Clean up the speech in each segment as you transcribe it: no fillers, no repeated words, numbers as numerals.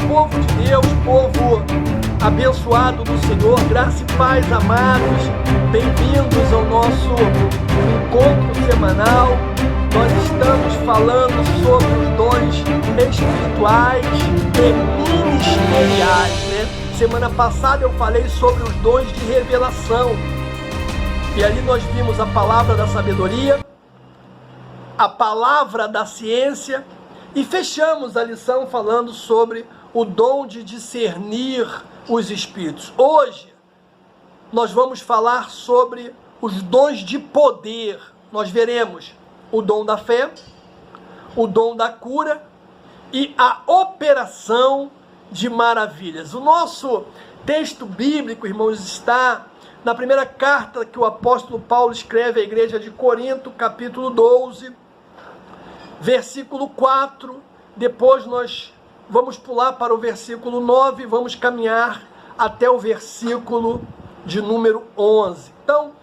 povo de Deus, povo abençoado do Senhor, graça e paz, amados, bem-vindos ao nosso encontro semanal. Nós estamos falando sobre os dons espirituais e ministeriais, né? Semana passada eu falei sobre os dons de revelação, e ali nós vimos a palavra da sabedoria, a palavra da ciência, e fechamos a lição falando sobre o dom de discernir os espíritos. Hoje nós vamos falar sobre os dons de poder. Nós veremos o dom da fé, o dom da cura e a operação de maravilhas. O nosso texto bíblico, irmãos, está na primeira carta que o apóstolo Paulo escreve à igreja de Corinto, capítulo 12, versículo 4, depois nós vamos pular para o versículo 9, vamos caminhar até o versículo de número 11. Então,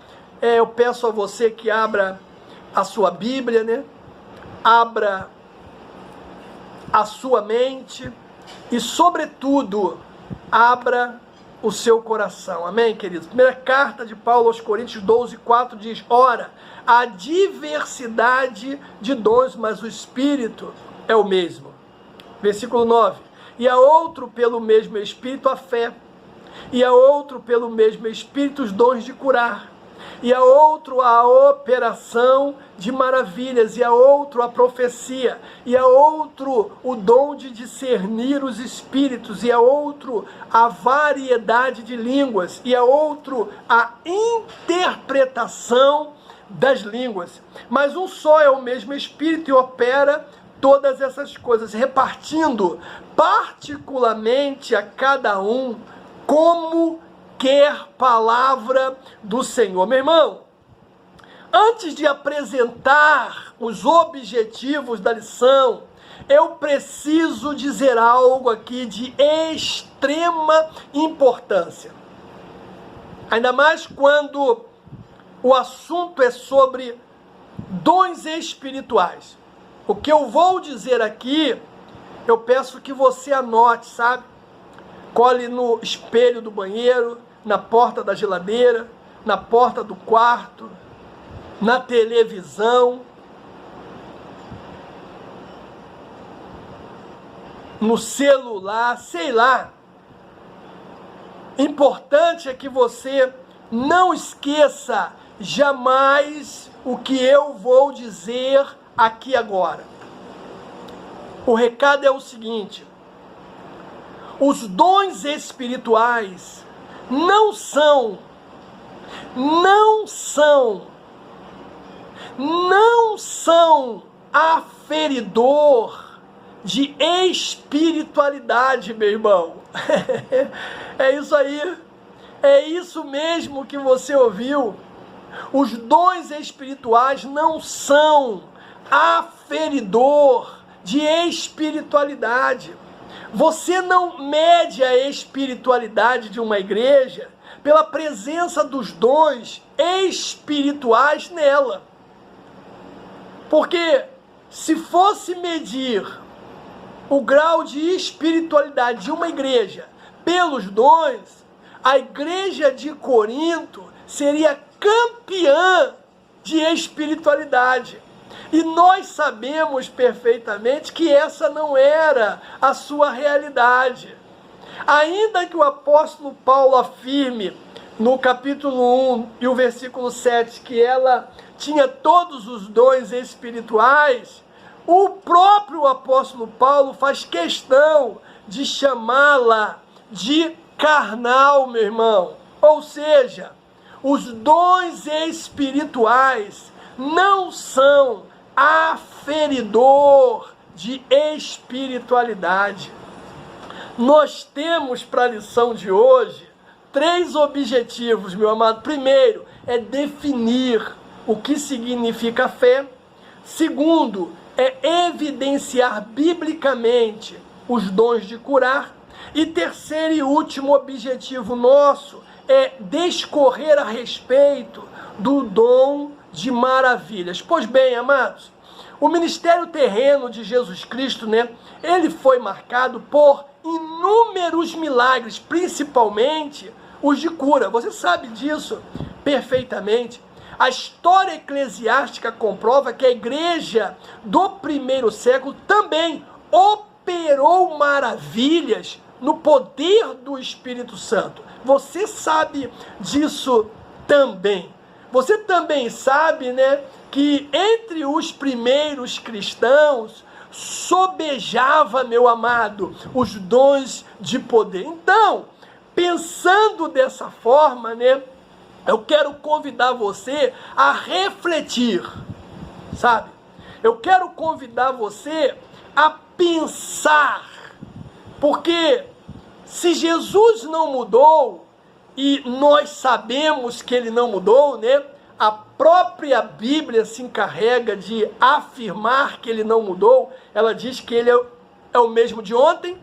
eu peço a você que abra a sua Bíblia, né? Abra a sua mente e, sobretudo, abra o seu coração. Amém, queridos? Primeira carta de Paulo aos Coríntios 12, 4 diz: ora, há diversidade de dons, mas o Espírito é o mesmo. Versículo 9. E há outro pelo mesmo Espírito a fé, e há outro pelo mesmo Espírito os dons de curar, e há outro a operação de maravilhas, e há outro a profecia, e há outro o dom de discernir os espíritos, e há outro a variedade de línguas, e há outro a interpretação das línguas. Mas um só é o mesmo Espírito e opera todas essas coisas, repartindo particularmente a cada um como quer palavra do Senhor. Meu irmão, antes de apresentar os objetivos da lição, eu preciso dizer algo aqui de extrema importância. Ainda mais quando o assunto é sobre dons espirituais. O que eu vou dizer aqui, eu peço que você anote, sabe? Cole no espelho do banheiro, na porta da geladeira, na porta do quarto, na televisão, no celular, sei lá. Importante é que você não esqueça jamais o que eu vou dizer aqui agora. O recado é o seguinte: os dons espirituais não são aferidor de espiritualidade, meu irmão. É isso aí. É isso mesmo que você ouviu. Os dons espirituais não são aferidor de espiritualidade. Você não mede a espiritualidade de uma igreja pela presença dos dons espirituais nela. Porque se fosse medir o grau de espiritualidade de uma igreja pelos dons, a igreja de Corinto seria campeã de espiritualidade. E nós sabemos perfeitamente que essa não era a sua realidade. Ainda que o apóstolo Paulo afirme no capítulo 1 e o versículo 7 que ela tinha todos os dons espirituais, o próprio apóstolo Paulo faz questão de chamá-la de carnal, meu irmão. Ou seja, os dons espirituais não são aferidor de espiritualidade. Nós temos para a lição de hoje 3 objetivos, meu amado. Primeiro é definir o que significa fé. Segundo é evidenciar biblicamente os dons de curar. E terceiro e último objetivo nosso é discorrer a respeito do dom de maravilhas. Pois bem, amados, O ministério terreno de Jesus Cristo, né, ele foi marcado por inúmeros milagres, principalmente os de cura. Você sabe disso perfeitamente. A história eclesiástica comprova que a igreja do primeiro século também operou maravilhas no poder do Espírito Santo. Você sabe disso também. Você também sabe, né, que entre os primeiros cristãos sobejava, meu amado, os dons de poder. Então, pensando dessa forma, né, eu quero convidar você a refletir, sabe? Eu quero convidar você a pensar, porque se Jesus não mudou, e nós sabemos que ele não mudou, né? A própria Bíblia se encarrega de afirmar que ele não mudou. Ela diz que ele é o mesmo de ontem,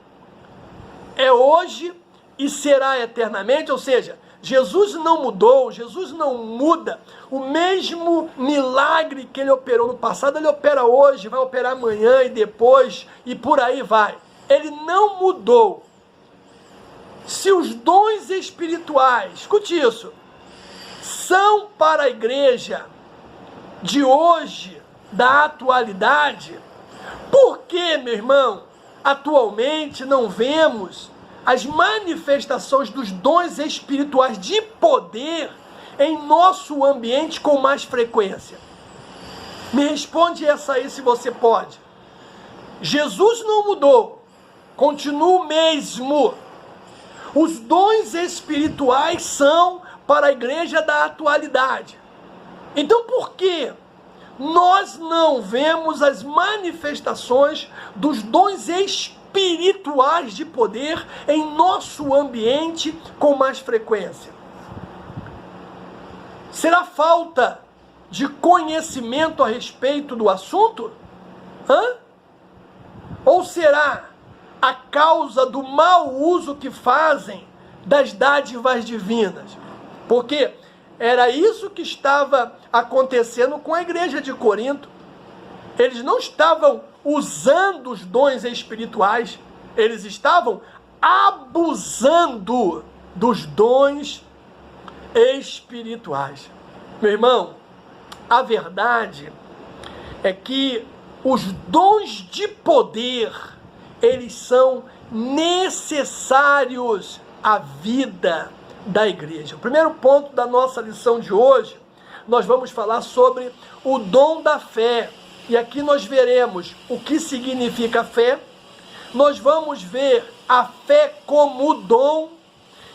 é hoje e será eternamente. Ou seja, Jesus não mudou, Jesus não muda. O mesmo milagre que ele operou no passado, ele opera hoje, vai operar amanhã e depois, e por aí vai. Ele não mudou. Se os dons espirituais, escute isso, são para a igreja de hoje, da atualidade, por que, meu irmão, atualmente não vemos as manifestações dos dons espirituais de poder em nosso ambiente com mais frequência? Me responde essa aí se você pode. Jesus não mudou, continua o mesmo. Os dons espirituais são para a igreja da atualidade. Então por que nós não vemos as manifestações dos dons espirituais de poder em nosso ambiente com mais frequência? Será falta de conhecimento a respeito do assunto? Ou será a causa do mau uso que fazem das dádivas divinas? Porque era isso que estava acontecendo com a igreja de Corinto. Eles não estavam usando os dons espirituais, eles estavam abusando dos dons espirituais. Meu irmão, a verdade é que os dons de poder, eles são necessários à vida da igreja. O primeiro ponto da nossa lição de hoje, nós vamos falar sobre o dom da fé. E aqui nós veremos o que significa fé. Nós vamos ver a fé como dom.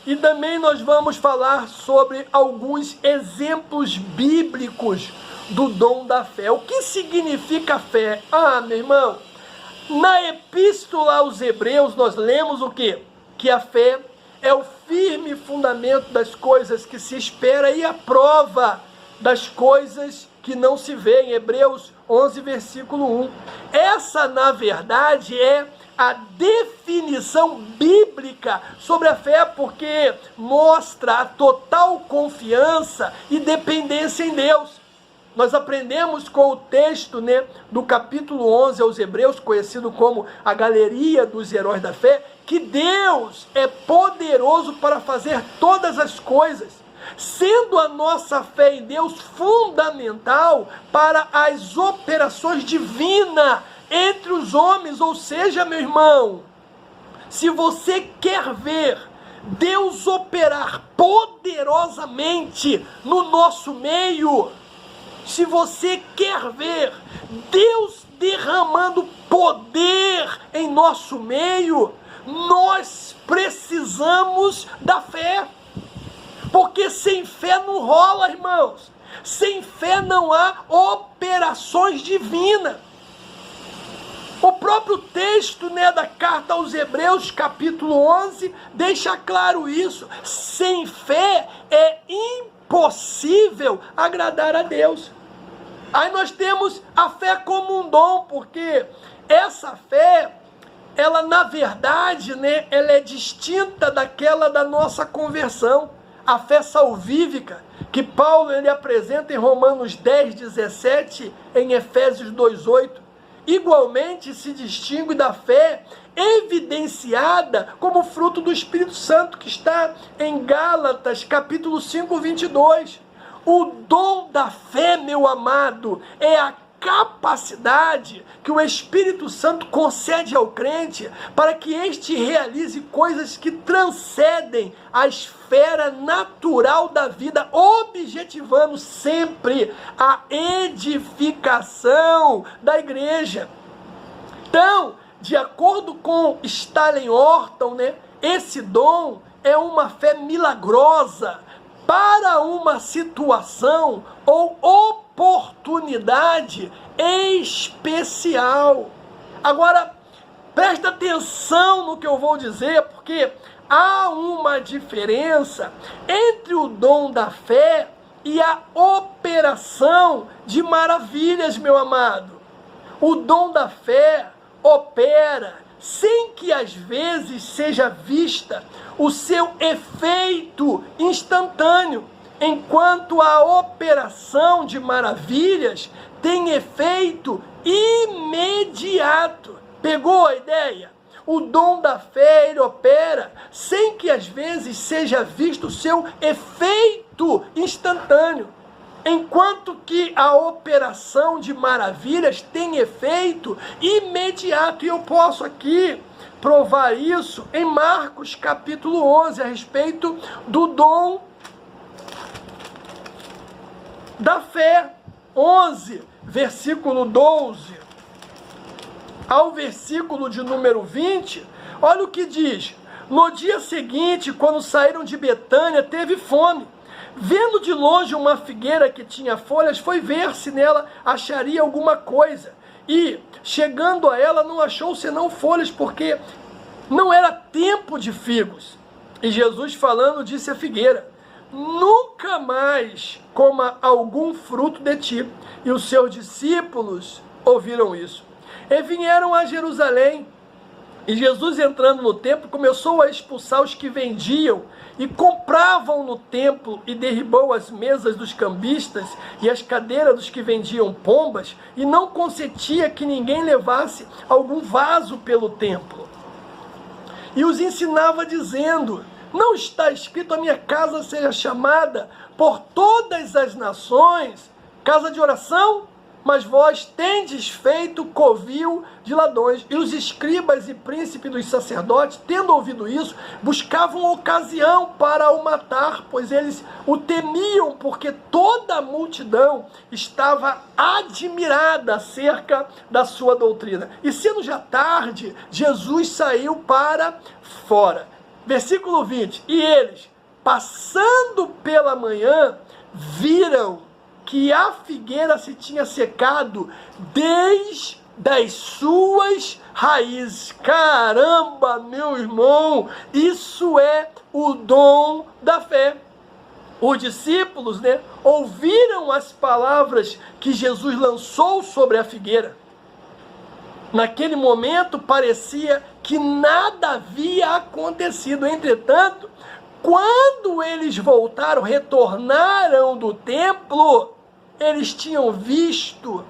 E também nós vamos falar sobre alguns exemplos bíblicos do dom da fé. O que significa fé? Meu irmão, na Epístola aos Hebreus, nós lemos o quê? Que a fé é o firme fundamento das coisas que se espera e a prova das coisas que não se vê. Em Hebreus 11, versículo 1. Essa, na verdade, é a definição bíblica sobre a fé, porque mostra a total confiança e dependência em Deus. Nós aprendemos com o texto, né, do capítulo 11 aos Hebreus, conhecido como a galeria dos heróis da fé, que Deus é poderoso para fazer todas as coisas, sendo a nossa fé em Deus fundamental para as operações divinas entre os homens. Ou seja, meu irmão, se você quer ver Deus operar poderosamente no nosso meio, se você quer ver Deus derramando poder em nosso meio, nós precisamos da fé. Porque sem fé não rola, irmãos. Sem fé não há operações divinas. O próprio texto, né, da carta aos Hebreus, capítulo 11, deixa claro isso. Sem fé é impossível agradar a Deus. Aí nós temos a fé como um dom, porque essa fé, ela na verdade, né, ela é distinta daquela da nossa conversão. A fé salvífica, que Paulo ele apresenta em Romanos 10:17, em Efésios 2:8, igualmente se distingue da fé evidenciada como fruto do Espírito Santo, que está em Gálatas, capítulo 5:22. O dom da fé, meu amado, é a capacidade que o Espírito Santo concede ao crente para que este realize coisas que transcendem a esfera natural da vida, objetivando sempre a edificação da igreja. Então, de acordo com Stanley Horton, esse dom é uma fé milagrosa para uma situação ou oportunidade especial. Agora, presta atenção no que eu vou dizer, porque há uma diferença entre o dom da fé e a operação de maravilhas, meu amado. O dom da fé opera sem que às vezes seja vista o seu efeito instantâneo, enquanto a operação de maravilhas tem efeito imediato. Pegou a ideia? O dom da fé, ele opera sem que às vezes seja visto o seu efeito instantâneo, enquanto que a operação de maravilhas tem efeito imediato. E eu posso aqui provar isso em Marcos capítulo 11, a respeito do dom da fé. 11, versículo 12 ao versículo de número 20, olha o que diz. No dia seguinte, quando saíram de Betânia, teve fome. Vendo de longe uma figueira que tinha folhas, foi ver se nela acharia alguma coisa. E, chegando a ela, não achou senão folhas, porque não era tempo de figos. E Jesus, falando, disse à figueira: nunca mais coma algum fruto de ti. E os seus discípulos ouviram isso. E vieram a Jerusalém. E Jesus, entrando no templo, começou a expulsar os que vendiam e compravam no templo, e derribou as mesas dos cambistas e as cadeiras dos que vendiam pombas, e não consentia que ninguém levasse algum vaso pelo templo. E os ensinava dizendo: não está escrito, a minha casa seja chamada por todas as nações casa de oração? Mas vós tendes feito covil de ladrões. E os escribas e príncipes dos sacerdotes, tendo ouvido isso, buscavam ocasião para o matar, pois eles o temiam, porque toda a multidão estava admirada acerca da sua doutrina. E sendo já tarde, Jesus saiu para fora. Versículo 20. E eles, passando pela manhã, viram que a figueira se tinha secado desde as suas raízes. Caramba, meu irmão, isso é o dom da fé. Os discípulos, ouviram as palavras que Jesus lançou sobre a figueira. Naquele momento parecia que nada havia acontecido. Entretanto, quando eles voltaram, retornaram do templo, eles tinham visto,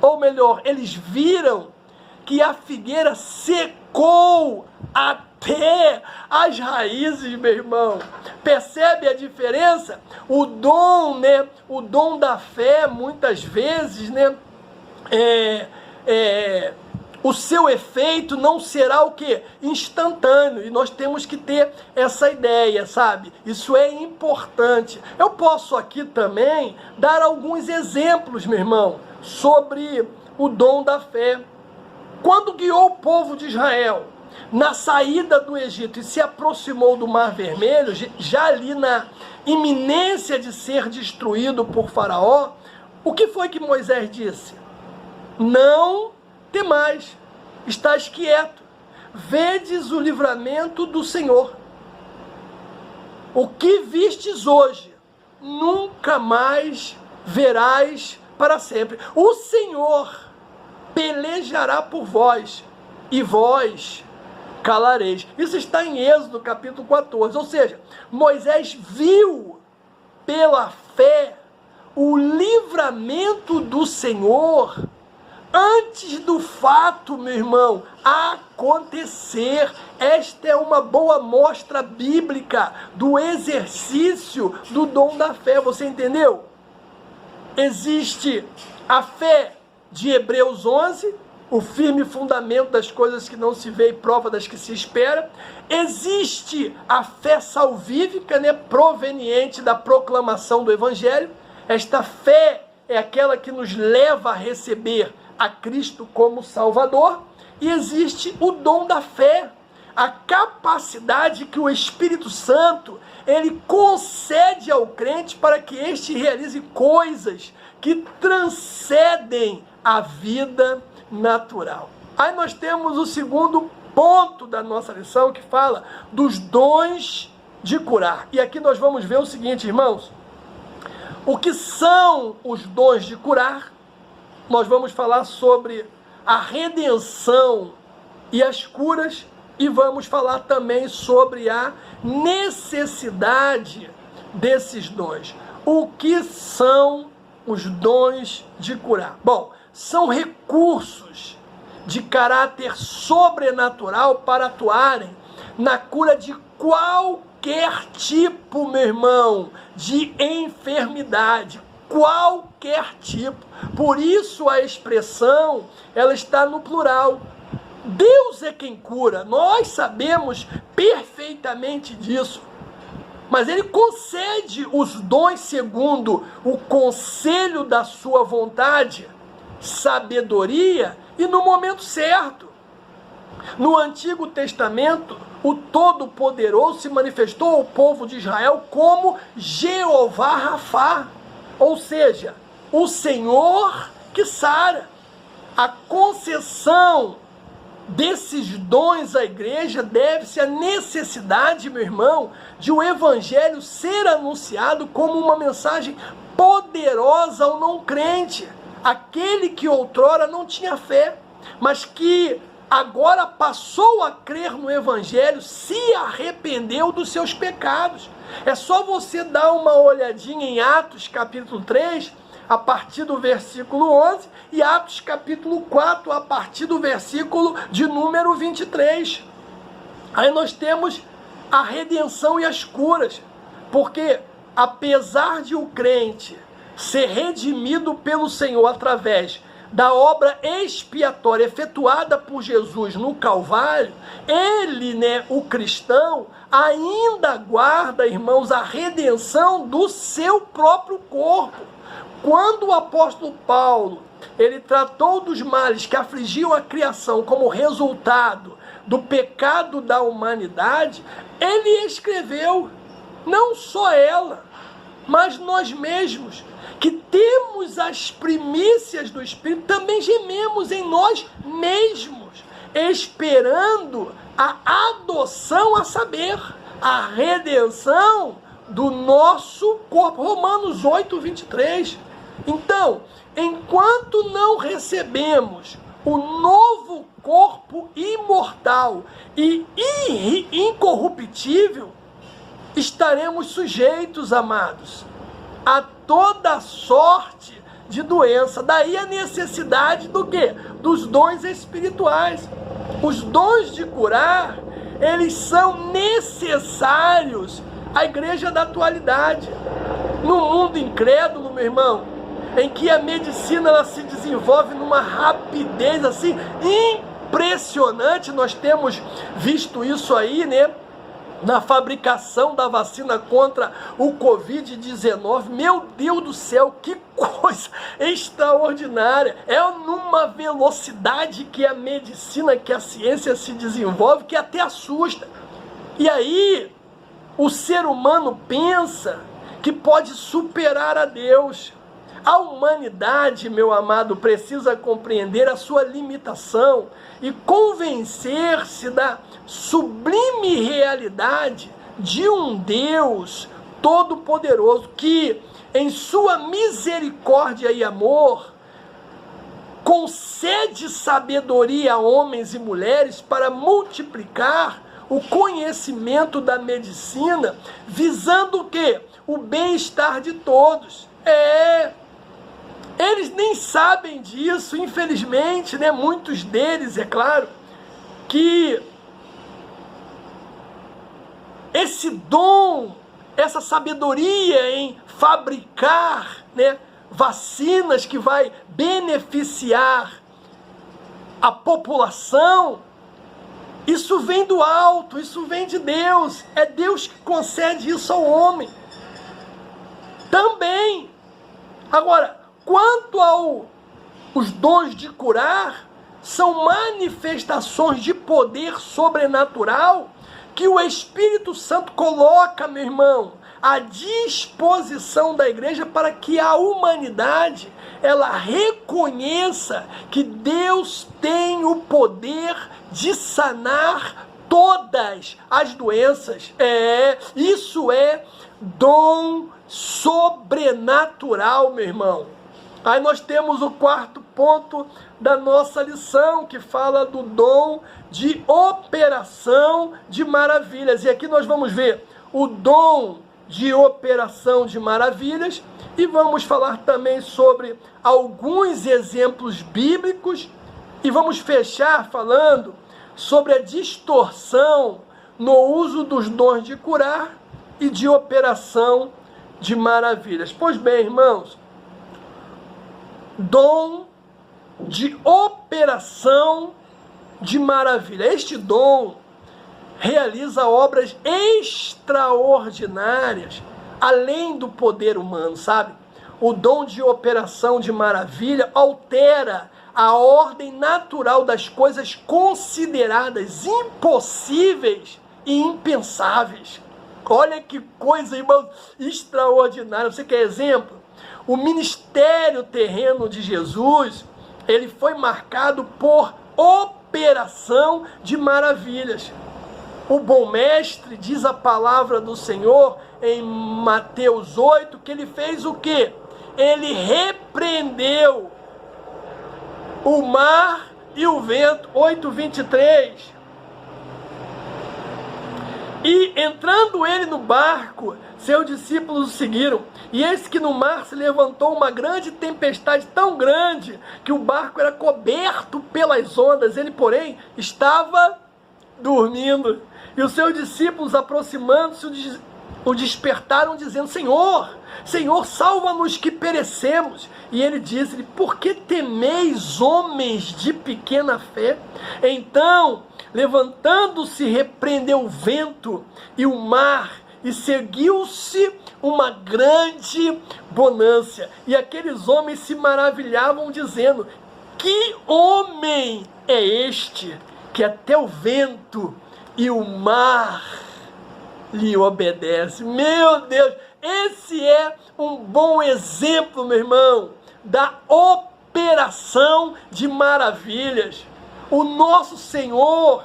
ou melhor, eles viram que a figueira secou até as raízes, meu irmão. Percebe a diferença? O dom, o dom da fé, muitas vezes, o seu efeito não será o quê? Instantâneo. E nós temos que ter essa ideia, sabe? Isso é importante. Eu posso aqui também dar alguns exemplos, meu irmão, sobre o dom da fé. Quando guiou o povo de Israel na saída do Egito e se aproximou do Mar Vermelho, já ali na iminência de ser destruído por Faraó, o que foi que Moisés disse? Não temais, estás quieto, vedes o livramento do Senhor. O que vistes hoje, nunca mais verás para sempre. O Senhor pelejará por vós, e vós calareis. Isso está em Êxodo capítulo 14, ou seja, Moisés viu pela fé, o livramento do Senhor, antes do fato, meu irmão, acontecer. Esta é uma boa mostra bíblica do exercício do dom da fé. Você entendeu? Existe a fé de Hebreus 11, o firme fundamento das coisas que não se vê e prova das que se espera. Existe a fé salvífica, né, proveniente da proclamação do Evangelho. Esta fé é aquela que nos leva a receber a Cristo como Salvador. E existe o dom da fé, a capacidade que o Espírito Santo ele concede ao crente para que este realize coisas que transcendem a vida natural. Aí nós temos o segundo ponto da nossa lição, que fala dos dons de curar. E aqui nós vamos ver o seguinte, irmãos: o que são os dons de curar? Nós vamos falar sobre a redenção e as curas, e vamos falar também sobre a necessidade desses dons. O que são os dons de curar? Bom, são recursos de caráter sobrenatural para atuarem na cura de qualquer tipo, meu irmão, de enfermidade. Qualquer tipo. Por isso a expressão, ela está no plural. Deus é quem cura. Nós sabemos perfeitamente disso. Mas Ele concede os dons segundo o conselho da sua vontade, sabedoria e no momento certo. No Antigo Testamento, o Todo-Poderoso se manifestou ao povo de Israel como Jeová Rafá, ou seja, o Senhor que sara. A concessão desses dons à igreja deve-se à necessidade, meu irmão, de o evangelho ser anunciado como uma mensagem poderosa ao não crente, aquele que outrora não tinha fé, mas que agora passou a crer no evangelho, se arrependeu dos seus pecados. É só você dar uma olhadinha em Atos capítulo 3, a partir do versículo 11, e Atos capítulo 4, a partir do versículo de número 23. Aí nós temos a redenção e as curas, porque apesar de o crente ser redimido pelo Senhor através da obra expiatória efetuada por Jesus no Calvário, ele, o cristão, ainda guarda, irmãos, a redenção do seu próprio corpo. Quando o apóstolo Paulo, ele tratou dos males que afligiam a criação como resultado do pecado da humanidade, ele escreveu, não só ela, mas nós mesmos, que temos as primícias do Espírito, também gememos em nós mesmos, esperando a adoção, a saber, a redenção do nosso corpo. Romanos 8, 23. Então, enquanto não recebemos o novo corpo imortal e incorruptível, estaremos sujeitos, amados, a toda sorte de doença. Daí a necessidade do quê? Dos dons espirituais. Os dons de curar, eles são necessários à igreja da atualidade. No mundo incrédulo, meu irmão, em que a medicina ela se desenvolve numa rapidez assim impressionante, nós temos visto isso aí, na fabricação da vacina contra o Covid-19, meu Deus do céu, que coisa extraordinária! É numa velocidade que a medicina, que a ciência se desenvolve, que até assusta. E aí, o ser humano pensa que pode superar a Deus. A humanidade, meu amado, precisa compreender a sua limitação e convencer-se da sublime realidade de um Deus todo-poderoso que, em sua misericórdia e amor, concede sabedoria a homens e mulheres para multiplicar o conhecimento da medicina, visando o quê? o bem-estar de todos. Eles nem sabem disso, infelizmente, né? Muitos deles, é claro, que esse dom, essa sabedoria em fabricar, né, vacinas que vai beneficiar a população, isso vem do alto, isso vem de Deus. É Deus que concede isso ao homem. Também. Agora, quanto aos dons de curar, são manifestações de poder sobrenatural que o Espírito Santo coloca, meu irmão, à disposição da igreja para que a humanidade ela reconheça que Deus tem o poder de sanar todas as doenças. Isso é dom sobrenatural, meu irmão. Aí nós temos o quarto ponto da nossa lição, que fala do dom de operação de maravilhas. E aqui nós vamos ver o dom de operação de maravilhas e vamos falar também sobre alguns exemplos bíblicos e vamos fechar falando sobre a distorção no uso dos dons de curar e de operação de maravilhas. Pois bem, irmãos, dom de operação de maravilha. Este dom realiza obras extraordinárias, além do poder humano, sabe? O dom de operação de maravilha altera a ordem natural das coisas consideradas impossíveis e impensáveis. Olha que coisa, irmão, extraordinária. Você quer exemplo? O ministério terreno de Jesus, ele foi marcado por operação de maravilhas. O bom mestre, diz a palavra do Senhor em Mateus 8, que ele fez o quê? Ele repreendeu o mar e o vento, 8:23. E entrando ele no barco, seus discípulos o seguiram. E eis que no mar se levantou uma grande tempestade, tão grande, que o barco era coberto pelas ondas. Ele, porém, estava dormindo. E os seus discípulos, aproximando-se, o despertaram, dizendo: Senhor, Senhor, salva-nos que perecemos. E ele disse-lhe: por que temeis, homens de pequena fé? Então, levantando-se, repreendeu o vento e o mar, e seguiu-se uma grande bonança. E aqueles homens se maravilhavam, dizendo: que homem é este, que até o vento e o mar lhe obedece? Meu Deus, esse é um bom exemplo, meu irmão, da operação de maravilhas. O nosso Senhor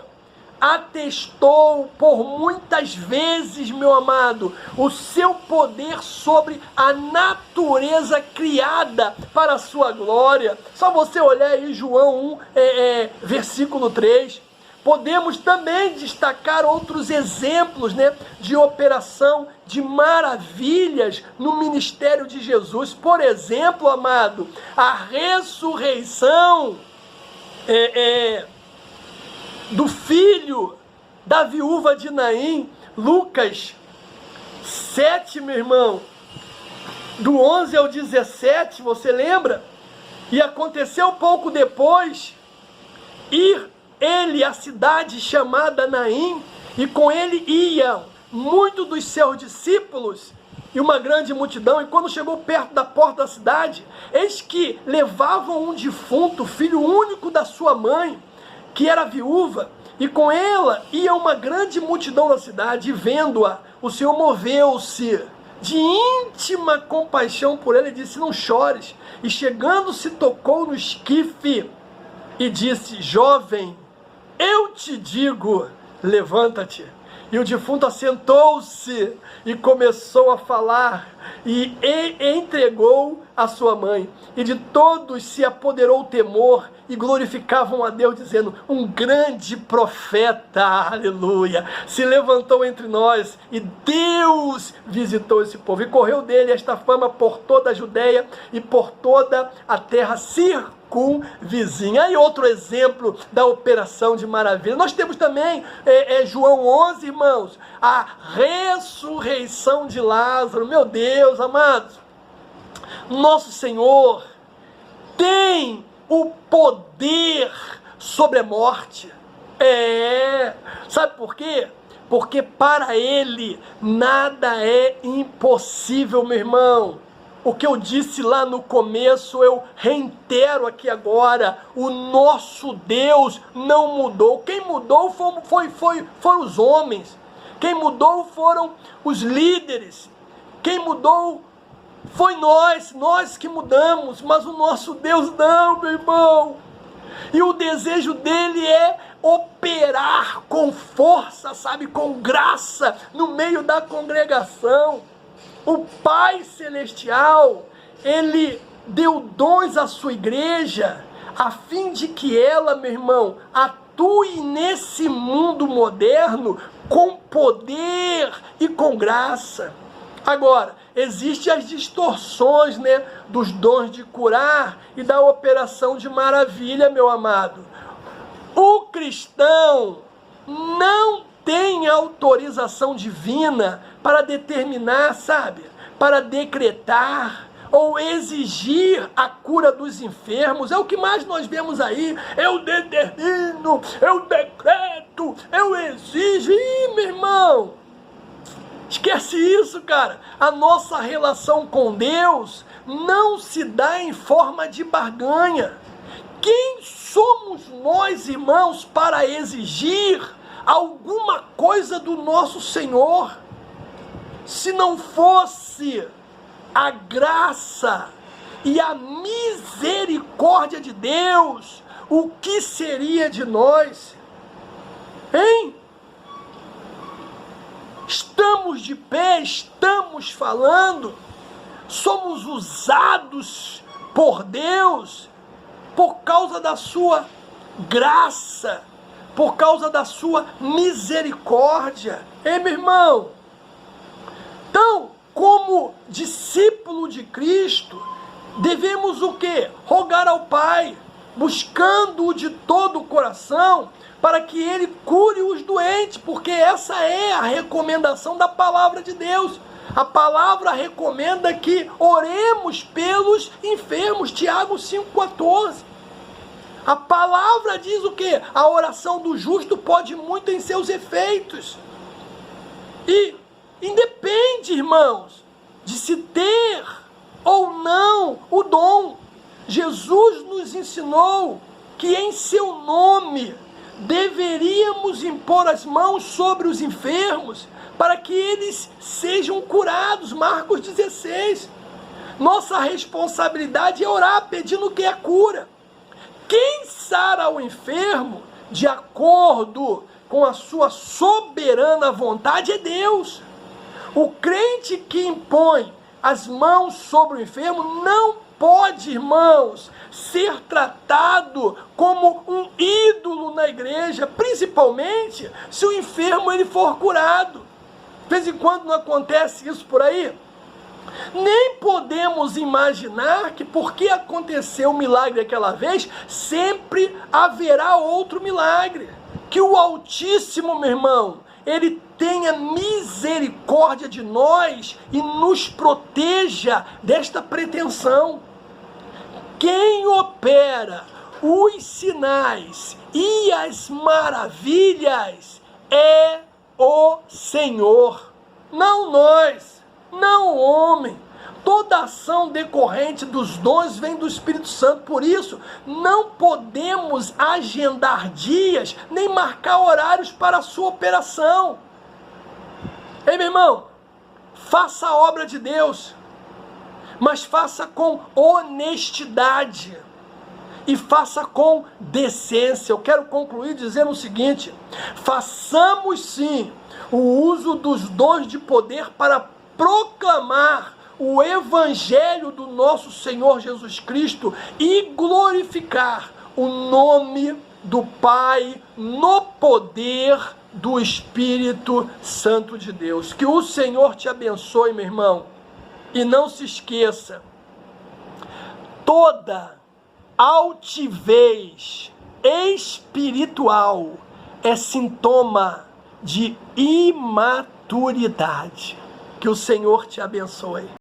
atestou por muitas vezes, meu amado, o seu poder sobre a natureza criada para a sua glória. Só você olhar aí João 1, versículo 3. Podemos também destacar outros exemplos, né, de operação de maravilhas no ministério de Jesus. Por exemplo, amado, a ressurreição do filho da viúva de Naim, Lucas 7, meu irmão, do 11 ao 17, você lembra? E aconteceu pouco depois, ir ele à cidade chamada Naim, e com ele iam muitos dos seus discípulos e uma grande multidão. E quando chegou perto da porta da cidade, eis que levavam um defunto, filho único da sua mãe, que era viúva, e com ela ia uma grande multidão da cidade. E vendo-a, o Senhor moveu-se de íntima compaixão por ela e disse: não chores. E chegando-se, tocou no esquife e disse: jovem, eu te digo, levanta-te. E o defunto assentou-se e começou a falar e entregou a sua mãe. E de todos se apoderou o temor e glorificavam a Deus, dizendo: um grande profeta, aleluia, se levantou entre nós e Deus visitou esse povo. E correu dele esta fama por toda a Judeia e por toda a terra circunvizinha. Aí outro exemplo da operação de maravilha. Nós temos também João 11, irmãos, a ressurreição de Lázaro. Meu Deus, amados, nosso Senhor tem o poder sobre a morte. Sabe por quê? Porque para Ele nada é impossível, meu irmão. O que eu disse lá no começo, eu reitero aqui agora: o nosso Deus não mudou. Quem mudou foram os homens. Quem mudou foram os líderes. Quem mudou foi nós que mudamos, mas o nosso Deus não, meu irmão. E o desejo dele é operar com força, sabe, com graça, no meio da congregação. O Pai Celestial, Ele deu dons à sua igreja, a fim de que ela, meu irmão, atue nesse mundo moderno com poder e com graça. Agora, existem as distorções, dos dons de curar e da operação de maravilha, meu amado. O cristão não tem autorização divina para determinar, para decretar ou exigir a cura dos enfermos. É o que mais nós vemos aí. Eu determino, eu decreto, eu exijo. Ih, meu irmão, esquece isso, cara. A nossa relação com Deus não se dá em forma de barganha. Quem somos nós, irmãos, para exigir alguma coisa do nosso Senhor? Se não fosse a graça e a misericórdia de Deus, o que seria de nós? Hein? Estamos de pé, estamos falando, somos usados por Deus por causa da sua graça, por causa da sua misericórdia. Ei, meu irmão? Então, como discípulo de Cristo, devemos o quê? Rogar ao Pai, buscando-o de todo o coração, para que Ele cure os doentes, porque essa é a recomendação da palavra de Deus. A palavra recomenda que oremos pelos enfermos, Tiago 5,14. A palavra diz o quê? A oração do justo pode muito em seus efeitos. E independe, irmãos, de se ter ou não o dom. Jesus nos ensinou que em seu nome deveríamos impor as mãos sobre os enfermos para que eles sejam curados. Marcos 16. Nossa responsabilidade é orar pedindo o que é cura. Quem sara o enfermo de acordo com a sua soberana vontade é Deus. O crente que impõe as mãos sobre o enfermo não pode, irmãos, ser tratado como um ídolo na igreja, principalmente se o enfermo ele for curado. De vez em quando não acontece isso por aí? Nem podemos imaginar que porque aconteceu um milagre aquela vez, sempre haverá outro milagre. Que o Altíssimo, meu irmão, Ele tenha misericórdia de nós e nos proteja desta pretensão. Quem opera os sinais e as maravilhas é o Senhor, não nós, não o homem. Toda ação decorrente dos dons vem do Espírito Santo. Por isso, não podemos agendar dias, nem marcar horários para a sua operação. Ei, meu irmão, faça a obra de Deus, mas faça com honestidade e faça com decência. Eu quero concluir dizendo o seguinte: façamos sim o uso dos dons de poder para proclamar o evangelho do nosso Senhor Jesus Cristo e glorificar o nome do Pai no poder do Espírito Santo de Deus. Que o Senhor te abençoe, meu irmão. E não se esqueça, toda altivez espiritual é sintoma de imaturidade. Que o Senhor te abençoe.